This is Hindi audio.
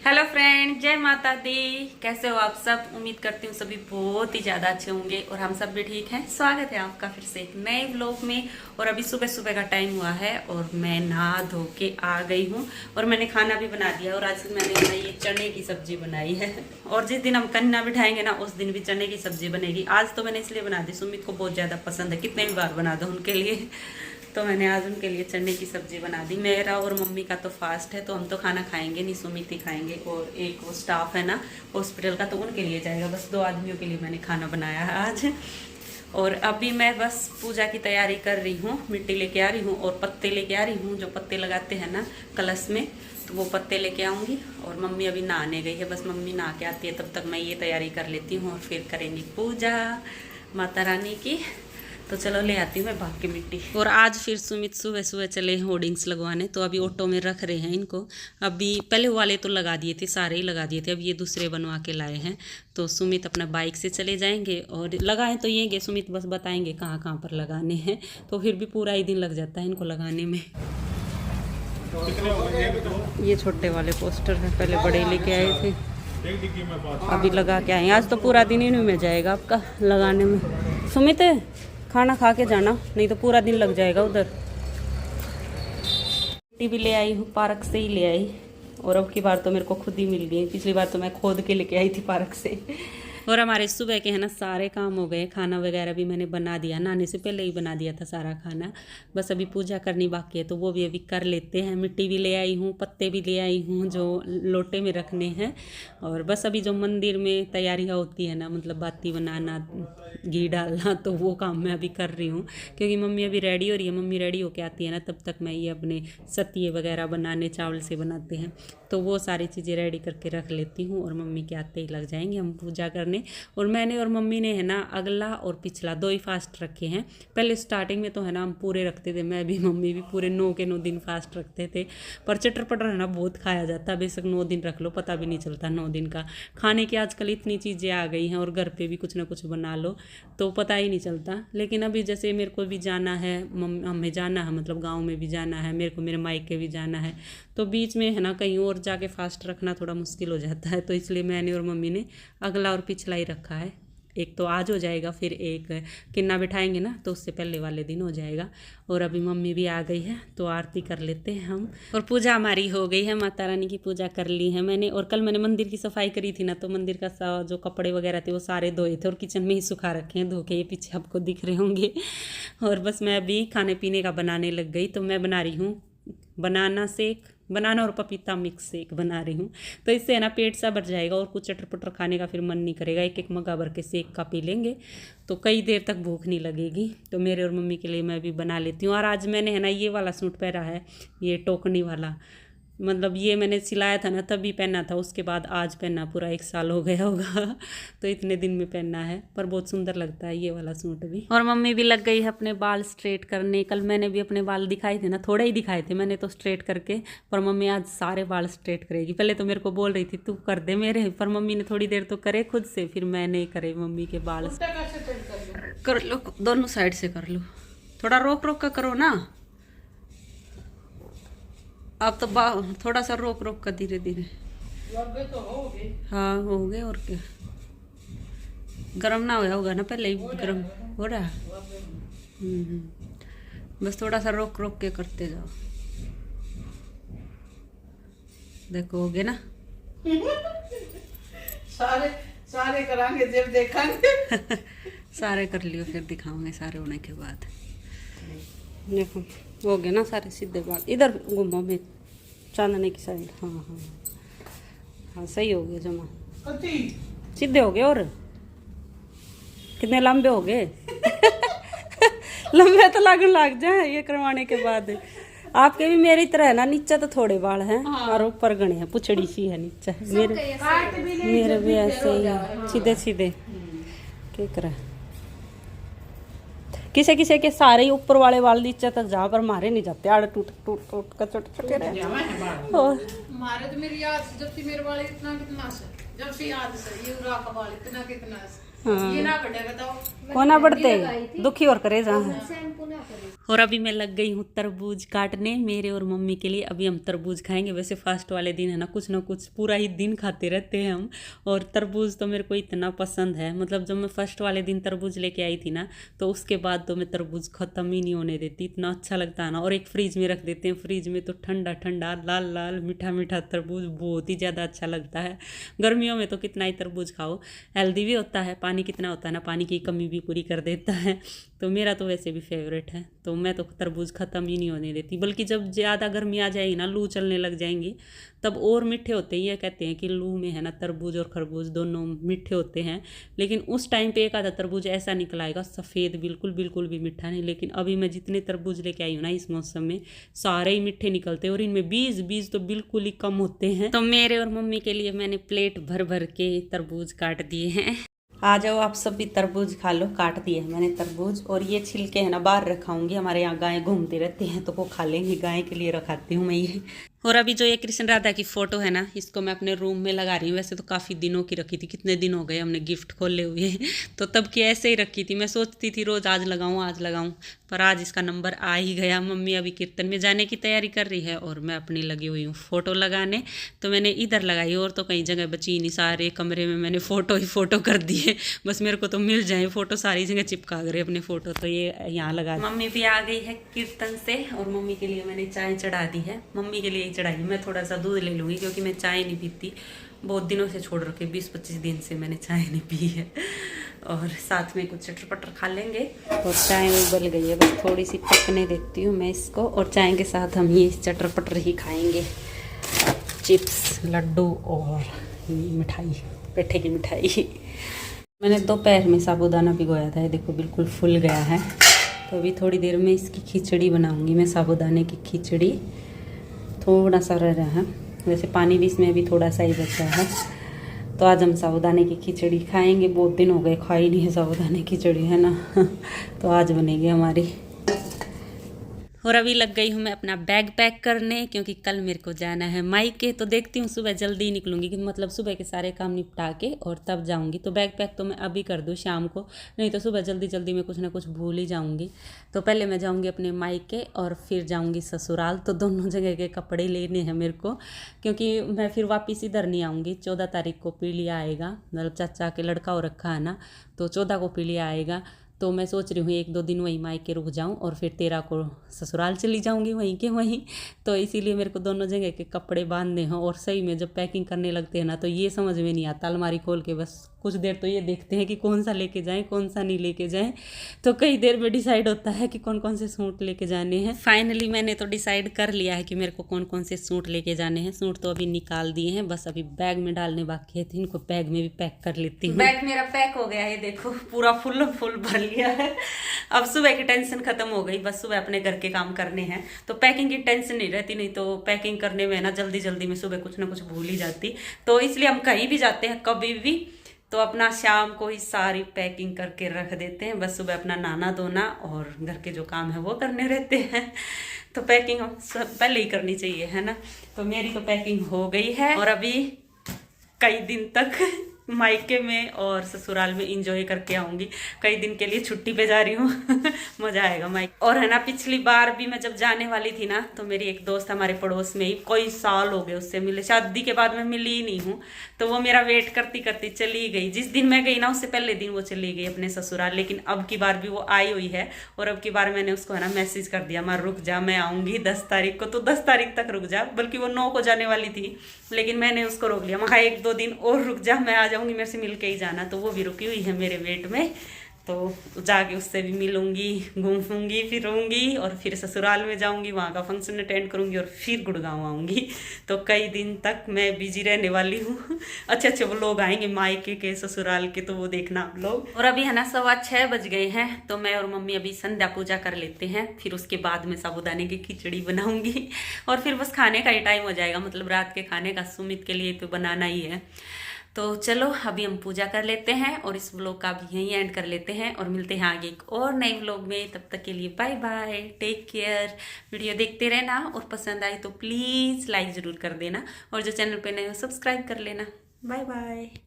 हेलो फ्रेंड, जय माता दी। कैसे हो आप सब? उम्मीद करती हूँ सभी बहुत ही ज्यादा अच्छे होंगे और हम सब भी ठीक हैं। स्वागत है आपका फिर से एक नए व्लॉग में। और अभी सुबह सुबह का टाइम हुआ है और मैं नहा धो के आ गई हूँ और मैंने खाना भी बना दिया। और आज मैंने बनाई ये चने की सब्जी बनाई है। और जिस दिन हम कन्या बिठाएंगे ना उस दिन भी चने की सब्जी बनेगी। आज तो मैंने इसलिए बना दी, सुमित को बहुत ज्यादा पसंद है, कितने भी बार बना दो उनके लिए। तो मैंने आज उनके लिए चने की सब्जी बना दी। मेरा और मम्मी का तो फास्ट है तो हम तो खाना खाएंगे नहीं, सुमित ही खाएंगे। और एक वो स्टाफ है ना हॉस्पिटल का, तो उनके लिए जाएगा। बस 2 आदमियों के लिए मैंने खाना बनाया है आज। और अभी मैं बस पूजा की तैयारी कर रही हूँ। मिट्टी लेके आ रही हूँ और पत्ते लेके आ रही हूँ, जो पत्ते लगाते हैं ना कलश में, तो वो पत्ते लेके आऊँगी। और मम्मी अभी नहाने गई है, बस मम्मी नहा के आती है तब तक मैं ये तैयारी कर लेती हूँ और फिर करेंगे पूजा माता रानी की। तो चलो ले आती हूँ मैं भाग के मिट्टी। और आज फिर सुमित सुबह सुबह चले हैं होर्डिंग्स लगवाने, तो अभी ऑटो में रख रहे हैं इनको। अभी पहले वाले तो लगा दिए थे, सारे ही लगा दिए थे, अब ये दूसरे बनवा के लाए हैं। तो सुमित अपना बाइक से चले जाएंगे और लगाएं तो ये सुमित बस बताएंगे कहाँ कहाँ पर लगाने हैं। तो फिर भी पूरा ही दिन लग जाता है इनको लगाने में। ये छोटे वाले पोस्टर हैं, पहले बड़े लेके आए थे, अभी लगा के आए। आज तो पूरा दिन इन्हीं में जाएगा आपका लगाने में। सुमित खाना खा के जाना, नहीं तो पूरा दिन लग जाएगा उधर। मिट्टी भी ले आई हूँ, पार्क से ही ले आई। और अब की बार तो मेरे को खुद ही मिल गई, पिछली बार तो मैं खोद के लेके आई थी पार्क से। और हमारे सुबह के है ना सारे काम हो गए। खाना वगैरह भी मैंने बना दिया, नहाने से पहले ही बना दिया था सारा खाना। बस अभी पूजा करनी बाकी है तो वो भी अभी कर लेते हैं। मिट्टी भी ले आई हूँ, पत्ते भी ले आई हूँ जो लोटे में रखने हैं। और बस अभी जो मंदिर में तैयारियाँ होती है ना, मतलब बाती बनाना, घी डालना, तो वो काम मैं अभी कर रही हूँ। क्योंकि मम्मी अभी रेडी हो रही है, मम्मी रेडी होके आती है ना तब तक मैं ये अपने सतिये वगैरह बनाने, चावल से बनाते हैं, तो वो सारी चीज़ें रेडी करके रख लेती हूँ। और मम्मी के आते ही लग जाएंगे हम पूजा करने। और मैंने और मम्मी ने है ना अगला और पिछला 2 ही फास्ट रखे हैं। पहले स्टार्टिंग में तो है ना हम पूरे रखते थे, मैं भी मम्मी भी पूरे 9 के 9 दिन फास्ट रखते थे। पर चटर पटर है ना बहुत खाया जाता है, बेशक 9 दिन रख लो पता भी नहीं चलता 9 दिन का। खाने की आजकल इतनी चीज़ें आ गई हैं और घर पे भी कुछ ना कुछ बना लो तो पता ही नहीं चलता। लेकिन अभी जैसे मेरे को भी जाना है, हमें जाना है, मतलब गाँव में भी जाना है, मेरे को मेरे मायके भी जाना है, तो बीच में है ना कहीं और जाके फास्ट रखना थोड़ा मुश्किल हो जाता है। तो इसलिए मैंने और मम्मी ने अगला और पिछला ही रखा है। एक तो आज हो जाएगा, फिर एक किन्ना बिठाएंगे ना तो उससे पहले वाले दिन हो जाएगा। और अभी मम्मी भी आ गई है तो आरती कर लेते हैं हम। और पूजा हमारी हो गई है, माता रानी की पूजा कर ली है मैंने। और कल मैंने मंदिर की सफाई करी थी ना, तो मंदिर का जो कपड़े वगैरह थे वो सारे धोए थे और किचन में ही सुखा रखे हैं धो के, ये पीछे आपको दिख रहे होंगे। और बस मैं अभी खाने पीने का बनाने लग गई। तो मैं बना रही हूँ बनाना और पपीता मिक्स शेक बना रही हूँ। तो इससे है ना पेट सा भर जाएगा और कुछ चटर पटर खाने का फिर मन नहीं करेगा। एक एक मग्गा भर के शेक का पी लेंगे तो कई देर तक भूख नहीं लगेगी। तो मेरे और मम्मी के लिए मैं भी बना लेती हूँ। और आज मैंने है ना ये वाला सूट पहना है, ये टोकनी वाला, मतलब ये मैंने सिलाया था ना तभी पहना था, उसके बाद आज पहना, पूरा 1 साल हो गया होगा। तो इतने दिन में पहना है, पर बहुत सुंदर लगता है ये वाला सूट भी। और मम्मी भी लग गई है अपने बाल स्ट्रेट करने। कल मैंने भी अपने बाल दिखाए थे ना, थोड़े ही दिखाए थे मैंने तो स्ट्रेट करके, पर मम्मी आज सारे बाल स्ट्रेट करेगी। पहले तो मेरे को बोल रही थी तू कर दे मेरे, पर मम्मी ने थोड़ी देर तो करे खुद से, फिर मैंने करे मम्मी के बाल। कर लो, दोनों साइड से कर लो, थोड़ा रोक रोक कर करो ना। अब तो थोड़ा सा रोक रोक कर धीरे धीरे। तो हो गए, हाँ हो गए। और क्या, गरम ना होगा ना, पहले ही गरम हो रहा है। बस थोड़ा सा रोक रोक के करते जाओ। देखो हो गए ना। सारे करांगे जब देखेंगे। सारे कर लियो फिर दिखाऊंगे सारे होने के बाद। देखो हो गए ना सारे सीधे बाल। इधर घूमो में, चांदने की साइड। हाँ हाँ हाँ सही हो गया, जमा सीधे हो गए। और कितने लंबे हो गए। लंबे तो लग जाए ये करवाने के बाद। आपके भी मेरी तरह है ना, नीचे तो थोड़े बाल हैं और ऊपर घने हैं, पुछड़ी सी है नीचे। मेरे भी ऐसे ही सीधे सीधे क्या करा। किसे किसे के सारे ही ऊपर वाले बाल नीचे तक जा, पर मारे नहीं जाते, आड़ टूट टूट टूट कर छोटे छोटे रहे। और मारे तो मेरी याद जब से मेरे बाल इतना कितना से, जब से याद से ये उरा का बाल इतना कितना से। ये ना बढ़े बताओ। कोना बढ़ते दुखी और करे जहाँ। और अभी मैं लग गई हूँ तरबूज काटने मेरे और मम्मी के लिए। अभी हम तरबूज खाएंगे। वैसे फास्ट वाले दिन है ना कुछ पूरा ही दिन खाते रहते हैं हम। और तरबूज तो मेरे को इतना पसंद है, मतलब जब मैं फर्स्ट वाले दिन तरबूज लेके आई थी ना तो उसके बाद तो मैं तरबूज ख़त्म ही नहीं होने देती, इतना अच्छा लगता है ना। और एक फ्रिज में रख देते हैं, फ्रिज में तो ठंडा ठंडा लाल लाल मीठा मीठा तरबूज बहुत ही ज़्यादा अच्छा लगता है। गर्मियों में तो कितना ही तरबूज खाओ, हेल्दी भी होता है। पानी कितना होता है ना, पानी की कमी भी पूरी कर देता है। तो मेरा तो वैसे भी फेवरेट है, तो मैं तो तरबूज ख़त्म ही नहीं होने देती। बल्कि जब ज़्यादा गर्मी आ जाएगी ना, लू चलने लग जाएंगी, तब और मीठे होते हैं। ये कहते हैं कि लू में है ना तरबूज और खरबूज दोनों मीठे होते हैं। लेकिन उस टाइम पे एक आधा तरबूज ऐसा निकल आएगा सफ़ेद, बिल्कुल भी मीठा नहीं। लेकिन अभी मैं जितने तरबूज लेके आई हूँ ना इस मौसम में, सारे ही मीठे निकलते हैं। और इनमें बीज तो बिल्कुल ही कम होते हैं। तो मेरे और मम्मी के लिए मैंने प्लेट भर भर के तरबूज काट दिए हैं। आ जाओ आप सब भी तरबूज खा लो। काट दिए हैं मैंने तरबूज, और ये छिलके है ना बाहर रखाऊंगी। हमारे यहाँ गाय घूमती रहती हैं तो वो खा लेंगी, गाय के लिए रखाती हूँ मैं ये। और अभी जो ये कृष्ण राधा की फ़ोटो है ना, इसको मैं अपने रूम में लगा रही हूँ। वैसे तो काफ़ी दिनों की रखी थी, कितने दिन हो गए हमने गिफ्ट खोले हुए तो तब की ऐसे ही रखी थी। मैं सोचती थी रोज़ आज लगाऊँ, पर आज इसका नंबर आ ही गया। मम्मी अभी कीर्तन में जाने की तैयारी कर रही है और मैं अपनी लगी हुई हूँ फ़ोटो लगाने। तो मैंने इधर लगाई, और तो कहीं जगह बची नहीं, सारे कमरे में मैंने फ़ोटो ही फ़ोटो कर दिए। बस मेरे को तो मिल जाए फ़ोटो, सारी जगह चिपका करे अपने फ़ोटो। तो ये यहाँ लगा। मम्मी भी आ गई है कीर्तन से, और मम्मी के लिए मैंने चाय चढ़ा दी है। मम्मी के लिए ही चढ़ाई, मैं थोड़ा सा दूध ले लूँगी क्योंकि मैं चाय नहीं पीती। बहुत दिनों से छोड़ रखे, 20-25 दिन से मैंने चाय नहीं पी है। और साथ में कुछ चटर पटर खा लेंगे। और चाय उबल गई है, बस थोड़ी सी पकने देती हूँ मैं इसको। और चाय के साथ हम ये चटर पटर ही खाएंगे, चिप्स, लड्डू और मिठाई, पेठे की मिठाई। मैंने दोपहर में साबूदाना भिगोया था, ये देखो बिल्कुल फूल गया है। तो अभी थोड़ी देर में इसकी खिचड़ी बनाऊंगी मैं, साबूदाने की खिचड़ी। थोड़ा सा रह रहा है, वैसे पानी भी इसमें अभी थोड़ा सा ही बचा है। तो आज हम साबूदाने की खिचड़ी खाएंगे। बहुत दिन हो गए खाई नहीं है साबूदाने की खिचड़ी, है ना तो आज बनेगी हमारी। और अभी लग गई हूँ मैं अपना बैग पैक करने, क्योंकि कल मेरे को जाना है मायके। तो देखती हूँ सुबह जल्दी निकलूँगी, मतलब सुबह के सारे काम निपटा के और तब जाऊँगी। तो बैग पैक तो मैं अभी कर दूँ शाम को, नहीं तो सुबह जल्दी में कुछ ना कुछ भूल ही जाऊँगी। तो पहले मैं जाऊँगी अपने मायके और फिर जाऊँगी ससुराल। तो दोनों जगह के कपड़े लेने हैं मेरे को, क्योंकि मैं फिर वापस इधर नहीं आऊँगी। 14 तारीख को पीलिया आएगा, मतलब चाचा के लड़का हो रखा है ना, तो 14 को पीलिया आएगा। तो मैं सोच रही हूँ 1-2 दिन वहीं मायके रुक जाऊँ और फिर 13 को ससुराल चली जाऊँगी वहीं के वहीं। तो इसीलिए मेरे को दोनों जगह के कपड़े बांधने हैं। और सही में जब पैकिंग करने लगते हैं ना, तो ये समझ में नहीं आता। अलमारी खोल के बस कुछ देर तो ये देखते हैं कि कौन सा लेके जाएं, कौन सा नहीं लेके जाएं। तो कई देर में डिसाइड होता है कि कौन कौन से सूट लेके जाने हैं। फाइनली मैंने तो डिसाइड कर लिया है कि मेरे को कौन कौन से सूट लेके जाने हैं। सूट तो अभी निकाल दिए हैं, बस अभी बैग में डालने बाकी है। तो इनको बैग में भी पैक कर लेती हूँ। बैग मेरा पैक हो गया है, देखो पूरा फुल भर लिया है। अब सुबह की टेंशन खत्म हो गई, बस सुबह अपने घर के काम करने हैं। तो पैकिंग की टेंशन नहीं रहती, नहीं तो पैकिंग करने में ना जल्दी में सुबह कुछ ना कुछ भूल ही जाती। तो इसलिए हम कहीं भी जाते हैं कभी भी, तो अपना शाम को ही सारी पैकिंग करके रख देते हैं। बस सुबह अपना नहाना धोना और घर के जो काम है वो करने रहते हैं। तो पैकिंग पहले ही करनी चाहिए, है ना। तो मेरी तो पैकिंग हो गई है, और अभी कई दिन तक मायके में और ससुराल में इंजॉय करके आऊंगी। कई दिन के लिए छुट्टी पे जा रही हूँ मजा आएगा मायके। और है ना, पिछली बार भी मैं जब जाने वाली थी ना, तो मेरी एक दोस्त हमारे पड़ोस में ही, कोई साल हो गए उससे मिले, शादी के बाद मैं मिली ही नहीं हूँ। तो वो मेरा वेट करती करती चली गई। जिस दिन मैं गई ना, उससे पहले दिन वो चली गई अपने ससुराल। लेकिन अब की बार भी वो आई हुई है, और अब की बार मैंने उसको है ना मैसेज कर दिया, मैं रुक जा, मैं आऊंगी 10 तारीख को। तो 10 तारीख तक रुक जा, बल्कि वो 9 को जाने वाली थी, लेकिन मैंने उसको रोक लिया। मैं 1-2 दिन और रुक जा, मैं आ जाऊंगी, मेरे से मिलके ही जाना। तो वो भी रुकी हुई है मेरे वेट में। तो जाके उससे भी मिलूंगी, घूमूंगी फिरूंगी, और फिर ससुराल में जाऊंगी, वहाँ का फंक्शन अटेंड करूंगी, और फिर गुड़गांव आऊंगी। तो कई दिन तक मैं बिजी रहने वाली हूँ। अच्छे लोग आएंगे मायके के, ससुराल के, तो वो देखना आप लोग। और अभी है ना 6:15 बज गए हैं, तो मैं और मम्मी अभी संध्या पूजा कर लेते हैं। फिर उसके बाद में साबूदाने की खिचड़ी बनाऊंगी, और फिर बस खाने का ही टाइम हो जाएगा, मतलब रात के खाने का सुमित के लिए तो बनाना ही है। तो चलो अभी हम पूजा कर लेते हैं, और इस व्लॉग का भी यहीं एंड कर लेते हैं, और मिलते हैं आगे एक और नए व्लॉग में। तब तक के लिए bye bye, take care. Video देखते रहना, और पसंद आए तो प्लीज़ लाइक ज़रूर कर देना, और जो चैनल पे नए हो सब्सक्राइब कर लेना। Bye bye.